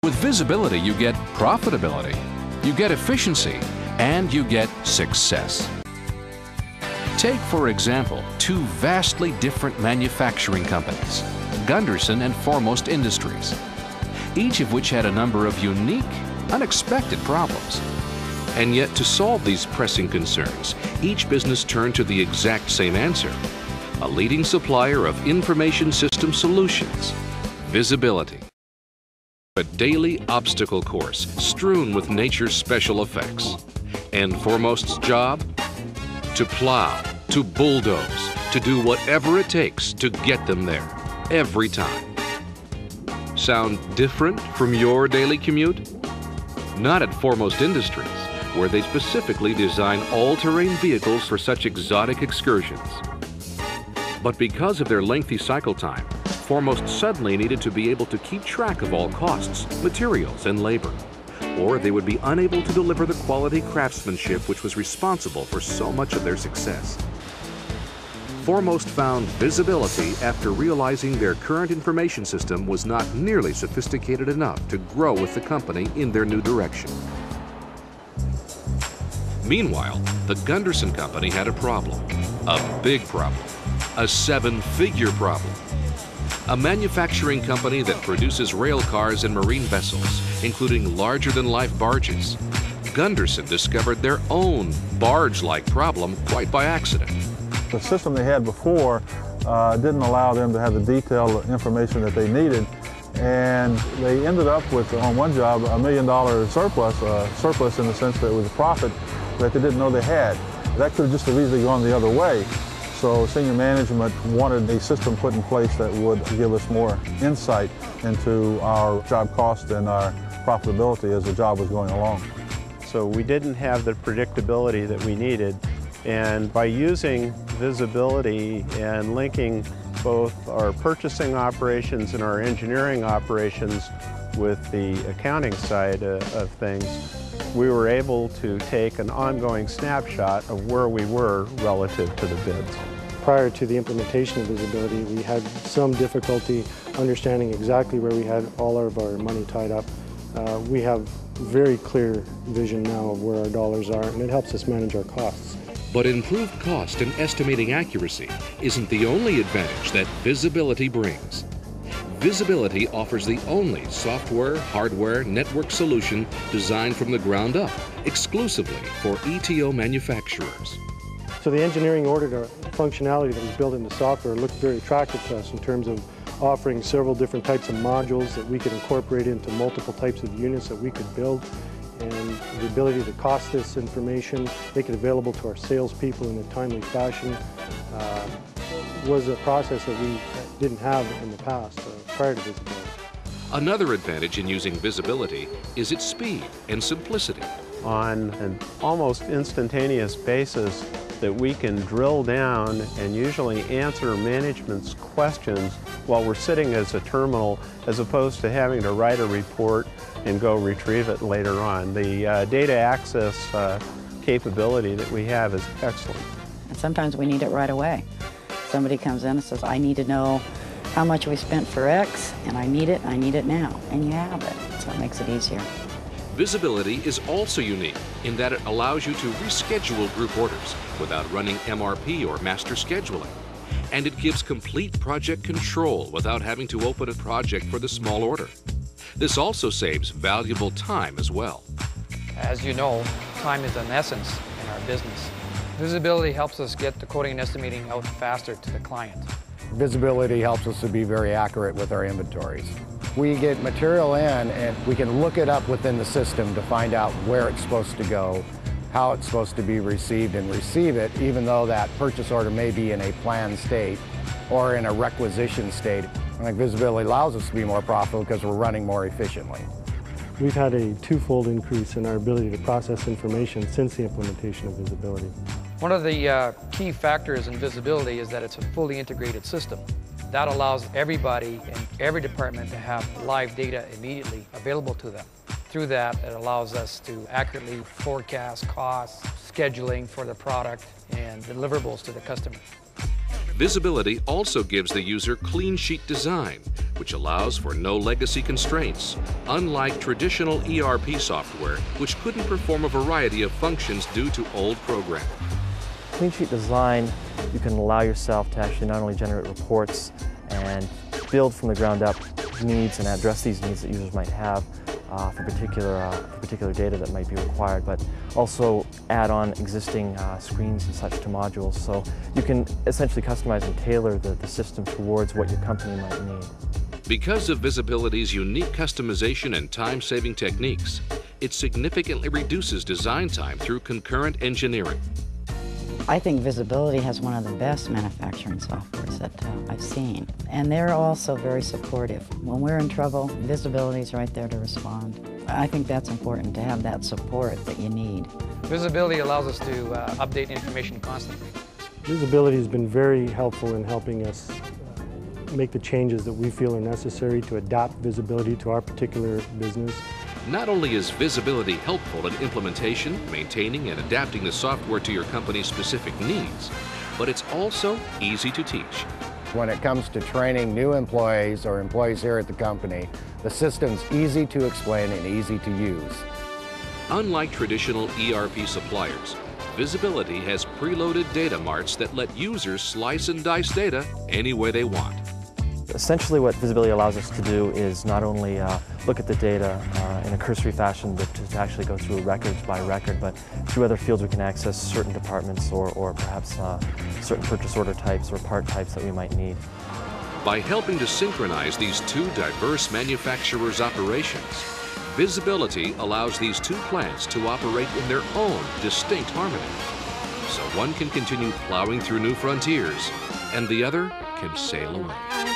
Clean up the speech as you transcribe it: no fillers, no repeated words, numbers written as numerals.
With visibility, you get profitability, you get efficiency, and you get success. Take, for example, two vastly different manufacturing companies, Gunderson and Foremost Industries, each of which had a number of unique, unexpected problems. And yet, to solve these pressing concerns, each business turned to the exact same answer: a leading supplier of information system solutions, visibility. A daily obstacle course strewn with nature's special effects. And Foremost's job? To plow, to bulldoze, to do whatever it takes to get them there, every time. Sound different from your daily commute? Not at Foremost Industries, where they specifically design all-terrain vehicles for such exotic excursions. But because of their lengthy cycle time, Foremost suddenly needed to be able to keep track of all costs, materials, and labor, or they would be unable to deliver the quality craftsmanship which was responsible for so much of their success. Foremost found visibility after realizing their current information system was not nearly sophisticated enough to grow with the company in their new direction. Meanwhile, the Gunderson Company had a problem, a big problem, a seven-figure problem. A manufacturing company that produces rail cars and marine vessels, including larger-than-life barges. Gunderson discovered their own barge-like problem quite by accident. The system they had before didn't allow them to have the detailed information that they needed, and they ended up with, on one job, $1 million surplus in the sense that it was a profit that they didn't know they had. That could have just as easily gone the other way. So senior management wanted a system put in place that would give us more insight into our job cost and our profitability as the job was going along. So we didn't have the predictability that we needed, and by using visibility and linking both our purchasing operations and our engineering operations with the accounting side of things, we were able to take an ongoing snapshot of where we were relative to the bids. Prior to the implementation of visibility, we had some difficulty understanding exactly where we had all of our money tied up. We have very clear vision now of where our dollars are, and it helps us manage our costs. But improved cost and estimating accuracy isn't the only advantage that visibility brings. Visibility offers the only software, hardware, network solution designed from the ground up, exclusively for ETO manufacturers. So the engineering ordered a functionality that was built into software looked very attractive to us in terms of offering several different types of modules that we could incorporate into multiple types of units that we could build, and the ability to cost this information, make it available to our salespeople in a timely fashion, was a process that we didn't have in the past prior to visibility. Another advantage in using visibility is its speed and simplicity. On an almost instantaneous basis, that we can drill down and usually answer management's questions while we're sitting as a terminal, as opposed to having to write a report and go retrieve it later on. The data access capability that we have is excellent. And sometimes we need it right away. Somebody comes in and says, I need to know how much we spent for X, and I need it now, and you have it, so it makes it easier. Visibility is also unique in that it allows you to reschedule group orders without running MRP or master scheduling. And it gives complete project control without having to open a project for the small order. This also saves valuable time as well. As you know, time is an essence in our business. Visibility helps us get the quoting and estimating out faster to the client. Visibility helps us to be very accurate with our inventories. We get material in and we can look it up within the system to find out where it's supposed to go, how it's supposed to be received, and receive it even though that purchase order may be in a planned state or in a requisition state. I think visibility allows us to be more profitable because we're running more efficiently. We've had a twofold increase in our ability to process information since the implementation of visibility. One of the key factors in visibility is that it's a fully integrated system. That allows everybody in every department to have live data immediately available to them. Through that, it allows us to accurately forecast costs, scheduling for the product, and deliverables to the customer. Visibility also gives the user clean sheet design, which allows for no legacy constraints, unlike traditional ERP software, which couldn't perform a variety of functions due to old programming. Clean sheet design, you can allow yourself to actually not only generate reports and build from the ground up needs and address these needs that users might have for particular data that might be required, but also add on existing screens and such to modules. So you can essentially customize and tailor the system towards what your company might need. Because of Visibility's unique customization and time-saving techniques, it significantly reduces design time through concurrent engineering. I think Visibility has one of the best manufacturing softwares that I've seen. And they're also very supportive. When we're in trouble, Visibility is right there to respond. I think that's important, to have that support that you need. Visibility allows us to update information constantly. Visibility has been very helpful in helping us make the changes that we feel are necessary to adapt Visibility to our particular business. Not only is Visibility helpful in implementation, maintaining, and adapting the software to your company's specific needs, but it's also easy to teach. When it comes to training new employees or employees here at the company, the system's easy to explain and easy to use. Unlike traditional ERP suppliers, Visibility has preloaded data marts that let users slice and dice data any way they want. Essentially what Visibility allows us to do is not only look at the data in a cursory fashion, but to actually go through records by record, but through other fields we can access certain departments or perhaps certain purchase order types or part types that we might need. By helping to synchronize these two diverse manufacturers' operations, Visibility allows these two plants to operate in their own distinct harmony. So one can continue plowing through new frontiers, and the other can sail away.